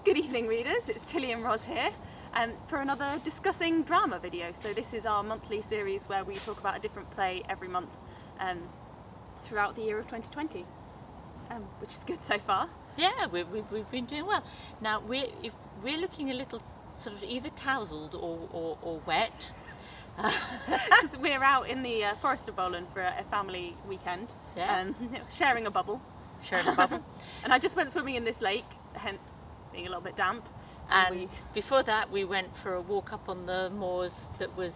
Good evening readers, it's Tilly and Roz here for another discussing drama video. So this is our monthly series where we talk about a different play every month throughout the year of 2020, which is good so far. Yeah, we've been doing well. Now if we're looking a little sort of either tousled or wet. Because we're out in the Forest of Bowland for a family weekend, sharing a bubble. And I just went swimming in this lake, hence being a little bit damp. And before that we went for a walk up on the moors that was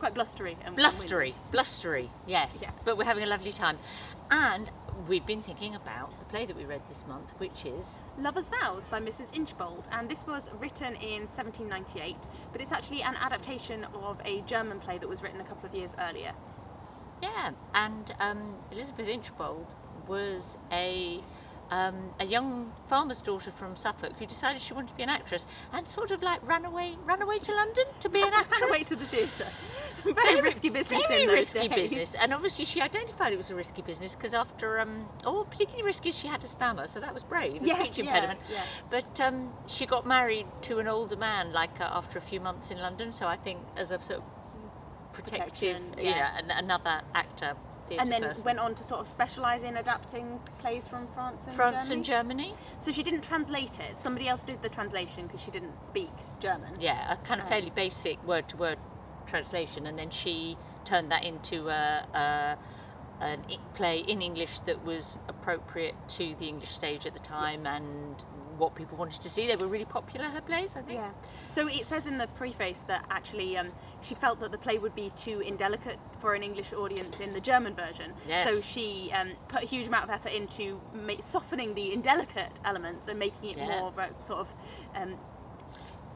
quite blustery. Blustery, yes. Yeah. But we're having a lovely time. And we've been thinking about the play that we read this month, which is Lovers Vows by Mrs Inchbald, and this was written in 1798, but it's actually an adaptation of a German play that was written a couple of years earlier. Yeah, and Elizabeth Inchbald was a young farmer's daughter from Suffolk who decided she wanted to be an actress and sort of like ran away to London to be an actress. Ran away to the theatre. Very risky business. Very risky business, and obviously she identified it was a risky business because after particularly risky, she had to stammer, so that was brave. Speech impediment. Yeah. But she got married to an older man after a few months in London, so I think as a sort of protective, another actor. And then went on to sort of specialise in adapting plays from France and Germany. So she didn't translate it. Somebody else did the translation because she didn't speak German. Yeah, a kind of fairly basic word-to-word translation, and then she turned that into a play in English that was appropriate to the English stage at the time and what people wanted to see. They were really popular, her plays, I think. Yeah. So it says in the preface that actually she felt that the play would be too indelicate for an English audience in the German version. Yes. So she put a huge amount of effort into softening the indelicate elements and making it more of a sort of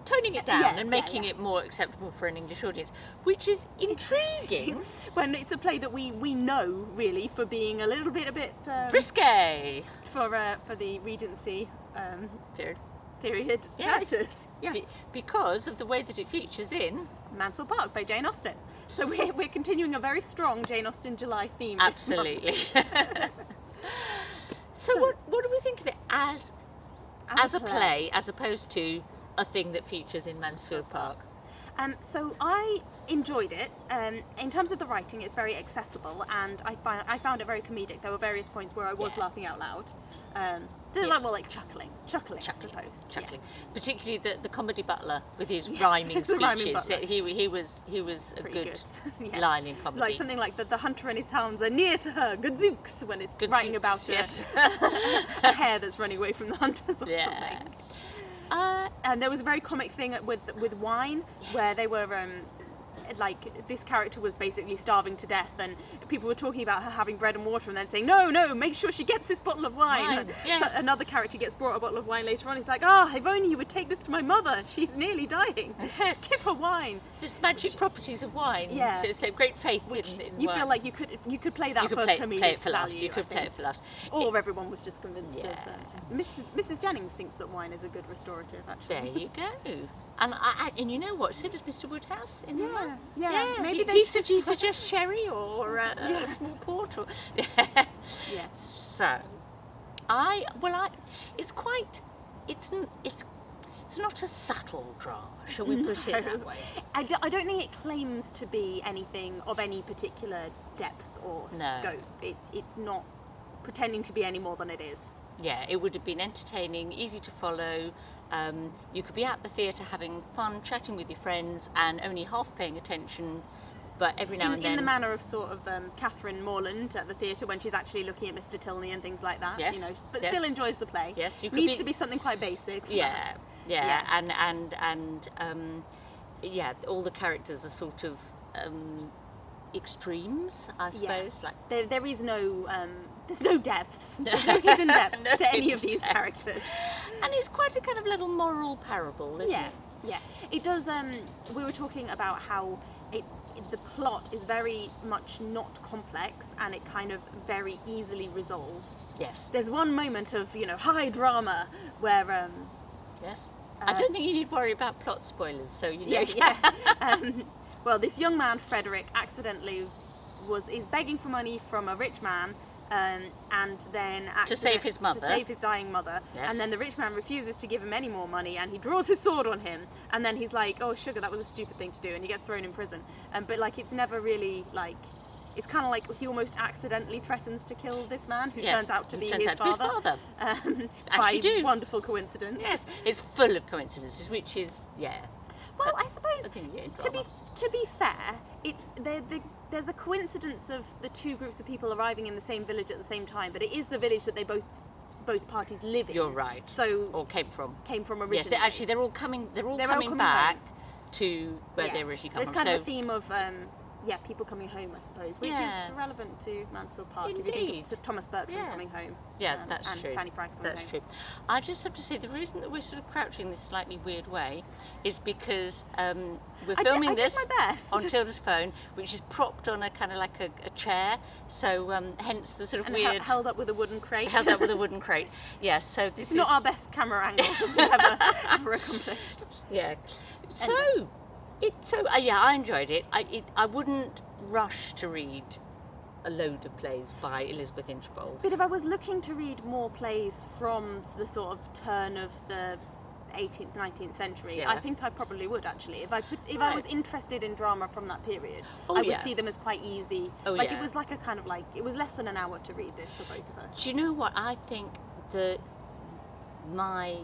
toning it down and making it more acceptable for an English audience, which is intriguing. When it's a play that we know really for being a bit risque for the Regency period characters. Yeah. Because of the way that it features in Mansfield Park by Jane Austen. So we're continuing a very strong Jane Austen July theme. Absolutely. So what do we think of it as a play as opposed to a thing that features in Mansfield Park? So I enjoyed it. In terms of the writing, it's very accessible, and I found it very comedic. There were various points where I was laughing out loud. Chuckling, I suppose. Chuckling. Particularly the comedy butler with his rhyming speeches. He was a good line in comedy. Like something like the hunter and his hounds are near to her, gadzooks, when it's writing about a hare that's running away from the hunters or something. And there was a very comic thing with wine, where they were this character was basically starving to death, and people were talking about her having bread and water and then saying, no, make sure she gets this bottle of wine. So another character gets brought a bottle of wine later on. He's like, if only you would take this to my mother, she's nearly dying. Yes. Give her wine. Just magic properties of wine. Yeah. So it's like great faith in you wine. Feel like you could play that for comedic value. You could play it for laughs. Or everyone was just convinced of Mrs Jennings thinks that wine is a good restorative, actually. There you go. And you know what? So does Mr Woodhouse in the one. Yeah. Maybe he suggests sherry or a small port. Or So, it's not a subtle drama. Shall we put it that way? I don't think it claims to be anything of any particular depth or scope. It's not pretending to be any more than it is. Yeah, it would have been entertaining, easy to follow. You could be at the theatre having fun, chatting with your friends, and only half paying attention, but every now and then. In the manner of sort of Catherine Morland at the theatre when she's actually looking at Mr Tilney and things like that. Yes. But still enjoys the play. Yes, needs to be something quite basic. All the characters are sort of extremes, I suppose. Like there is no. There's no depths, there's no hidden depths to any of these characters. And it's quite a kind of little moral parable, isn't it? Yeah. It does, we were talking about how the plot is very much not complex, and it kind of very easily resolves. Yes. There's one moment of, high drama where... yes. I don't think you need to worry about plot spoilers, so well, this young man, Frederick, accidentally is begging for money from a rich man, and then to save his mother, to save his dying mother, and then the rich man refuses to give him any more money, and he draws his sword on him, and then he's like, oh sugar, that was a stupid thing to do, and he gets thrown in prison. But like, it's never really like, it's kind of like he almost accidentally threatens to kill this man who turns out to be his father. By wonderful coincidence. Yes, it's full of coincidences, which is well, I suppose to be fair, it's there's a coincidence of the two groups of people arriving in the same village at the same time, but it is the village that they both parties live in. You're right. So or came from originally. Yes, actually they're all coming back to where they originally come from. It's kind of a theme of people coming home, I suppose, which is relevant to Mansfield Park. Indeed. If you think of Thomas Bertram coming home. Yeah, that's and true. And Fanny Price coming home. That's true. I just have to say, the reason that we're sort of crouching this slightly weird way is because we're filming this on Tilda's phone, which is propped on a kind of like a chair, so hence the sort of weird... held up with a wooden crate. Held up with a wooden crate, yes. So this is not our best camera angle we've ever accomplished. Yeah. So... I enjoyed it. I wouldn't rush to read a load of plays by Elizabeth Inchbald. But if I was looking to read more plays from the sort of turn of the 18th, 19th century, I think I probably would actually. If I was interested in drama from that period, I would see them as quite easy. It was like a kind of like, it was less than an hour to read this for both of us. Do you know what? I think that my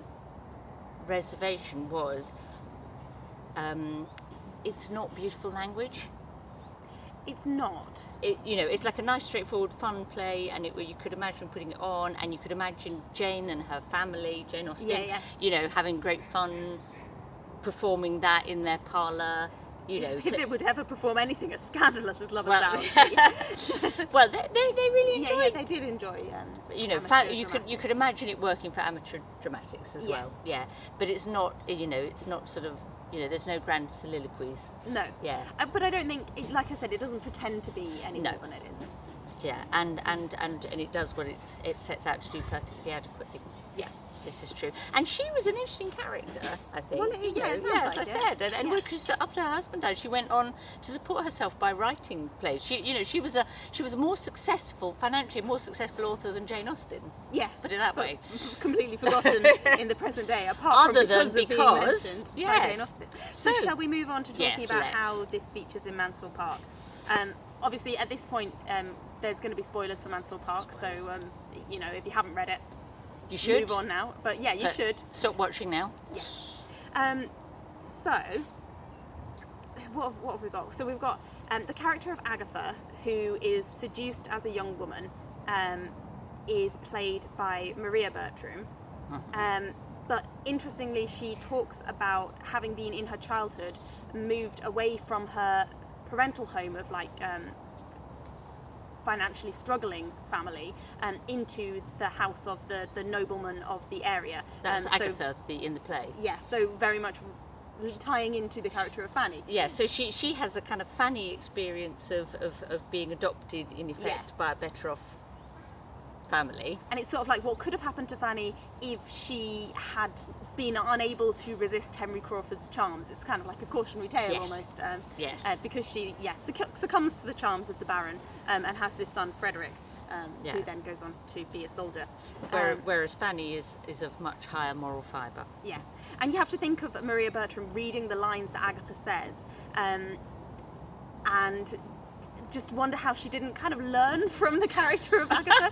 reservation was it's not beautiful language. It's not. It's like a nice, straightforward, fun play, and you could imagine putting it on, and you could imagine Jane and her family, Jane Austen, having great fun performing that in their parlour. If they would ever perform anything as scandalous as Lovers Vows. Well, they really enjoyed. Yeah, they did enjoy. You could imagine it working for amateur dramatics as well. Yeah, but it's not. It's not sort of. There's no grand soliloquies. No. Yeah. But I don't think, like I said, it doesn't pretend to be any more than it is. Yeah, and it does what it sets out to do perfectly adequately. Yeah, this is true. And she was an interesting character, I think. Well, as I said, and because after her husband died, she went on to support herself by writing plays. She was a more successful, financially more successful author than Jane Austen. Yes. Put it that way. Completely forgotten in the present day, apart from because being mentioned by Jane Austen. So shall we move on to talking about how this features in Mansfield Park? Obviously, at this point, there's going to be spoilers for Mansfield Park, so if you haven't read it, you should move on now. But you should stop watching now. Yes. So what have we got? So we've got the character of Agatha, who is seduced as a young woman, is played by Maria Bertram. But interestingly, she talks about having been in her childhood moved away from her parental home of financially struggling family into the house of the nobleman of the area. That's Agatha in the play. Yeah, so very much tying into the character of Fanny. Yeah, so she has a kind of Fanny experience of being adopted in effect by a better off family. And it's sort of like what could have happened to Fanny if she had been unable to resist Henry Crawford's charms. It's kind of like a cautionary tale almost. Because she succumbs to the charms of the Baron and has this son Frederick, who then goes on to be a soldier. Whereas Fanny is of much higher moral fibre. Yeah, and you have to think of Maria Bertram reading the lines that Agatha says, and just wonder how she didn't kind of learn from the character of Agatha.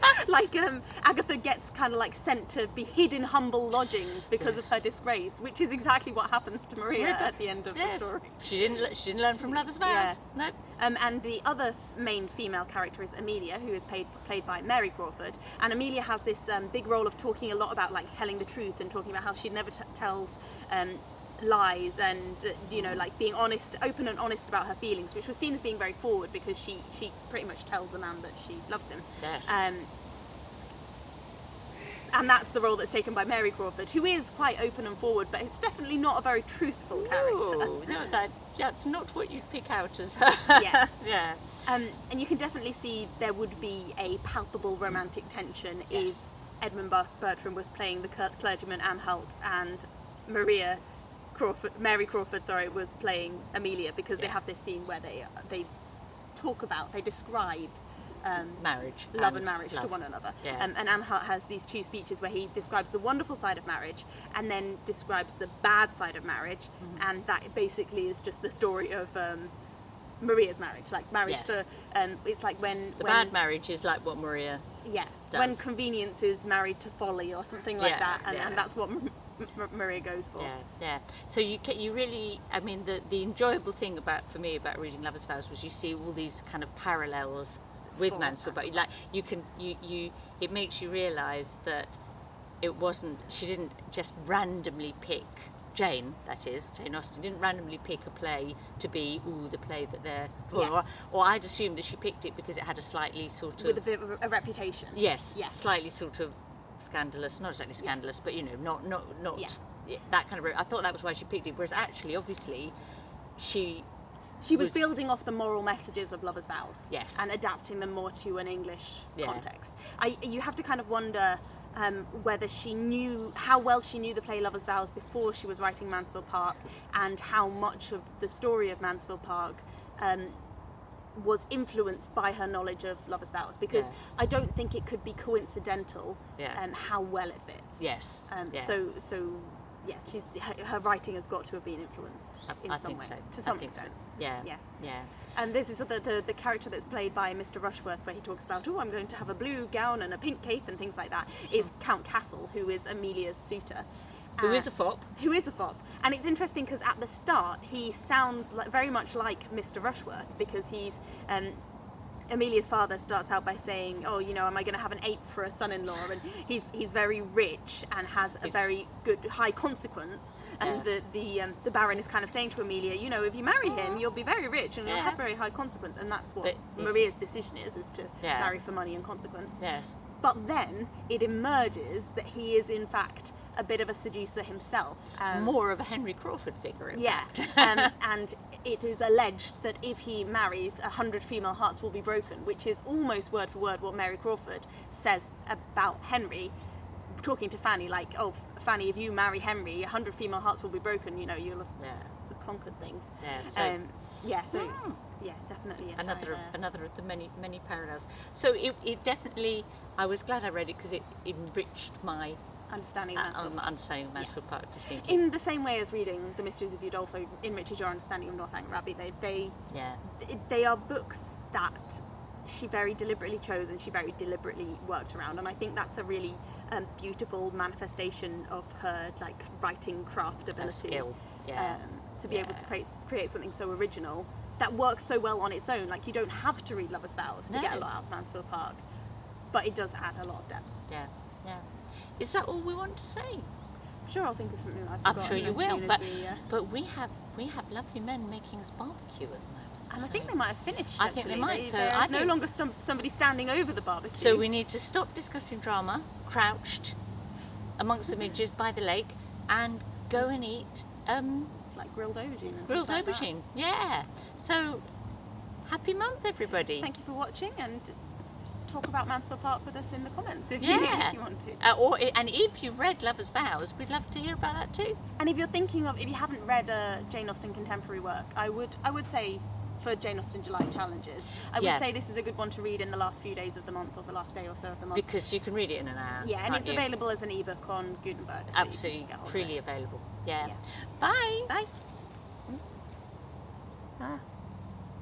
Agatha gets kind of sent to be hid in humble lodgings because of her disgrace, which is exactly what happens to Maria at the end of the story. She didn't learn from Lovers Vows. No. And the other main female character is Amelia, who is played by Mary Crawford. And Amelia has this big role of talking a lot about telling the truth and talking about how she never tells lies and being open and honest about her feelings, which was seen as being very forward because she pretty much tells the man that she loves him. Yes. And that's the role that's taken by Mary Crawford, who is quite open and forward, but it's definitely not a very truthful character. No, that's not what you'd pick out as yeah. And you can definitely see there would be a palpable romantic tension if Edmund Bertram was playing the clergyman Anne Holt and Mary Crawford, was playing Amelia, because they have this scene where they describe marriage, love and marriage love. to one another. Yeah. And Anne Hart has these 2 speeches where he describes the wonderful side of marriage and then describes the bad side of marriage, and that basically is just the story of Maria's marriage, like marriage Yes. for it's like when bad marriage is like what Maria does. when convenience is married to folly or something like that, and that's what Maria goes for. So you really, I mean, the enjoyable thing for me about reading Lovers Vows was you see all these kind of parallels with Mansfield Park. Like it makes you realise that she didn't just randomly pick Jane Austen didn't randomly pick a play to be the play that they're or I'd assumed that she picked it because it had a slightly sort of with a bit of a reputation. Yes. Slightly sort of scandalous, not exactly scandalous, but not that kind of. I thought that was why she picked it. Whereas actually, obviously, she was building off the moral messages of Lovers Vows. Yes. And adapting them more to an English context. You have to kind of wonder whether how well she knew the play Lovers Vows before she was writing Mansfield Park, and how much of the story of Mansfield Park was influenced by her knowledge of Lovers Vows, because I don't think it could be coincidental how well it fits. Yes. Her writing has got to have been influenced in some way, to some extent. Yeah. And this is the character that's played by Mr. Rushworth, where he talks about, I'm going to have a blue gown and a pink cape and things like that, is Count Castle, who is Amelia's suitor. Who is a fop. And it's interesting because at the start he sounds very much like Mr. Rushworth, because he's Amelia's father starts out by saying, am I going to have an ape for a son-in-law? And he's very rich and has a very good high consequence. And the Baron is kind of saying to Amelia, if you marry him, you'll be very rich and you'll have very high consequence. And that's what Maria's decision is to marry for money and consequence. Yes. But then it emerges that he is in fact a bit of a seducer himself. More of a Henry Crawford figure, in fact. And it is alleged that if he marries, 100 female hearts will be broken, which is almost word for word what Mary Crawford says about Henry, talking to Fanny, like, Fanny, if you marry Henry, 100 female hearts will be broken, you'll have conquered things. Definitely. Another of the many parallels. So it definitely, I was glad I read it because it enriched my understanding Mansfield Park distinctly. In the same way as reading The Mysteries of Udolpho enriches your understanding of Northanger Abbey, they are books that she very deliberately chose and she very deliberately worked around, and I think that's a really beautiful manifestation of her writing craft ability. Skill. To be able to create something so original that works so well on its own. You don't have to read Lovers Vows to get a lot out of Mansfield Park, but it does add a lot of depth. Is that all we want to say? I'm sure I'll think of something I've forgotten. I'm sure you will, but we have lovely men making us barbecue at the moment. And I think they might have finished. I think they might. There's no longer somebody standing over the barbecue. So we need to stop discussing drama, crouched amongst the midges by the lake, and go and eat grilled aubergine. Grilled aubergine, So happy month, everybody. Thank you for watching, and talk about Mansfield Park with us in the comments if you want to. And if you've read Lovers Vows, we'd love to hear about that too. And if you're thinking of, if you haven't read Jane Austen contemporary work, I would say for Jane Austen July challenges, I would say this is a good one to read in the last few days of the month, or the last day or so of the month. Because you can read it in an hour. Yeah, and it's available as an ebook on Gutenberg. So absolutely, freely available. Bye. Bye. Ah.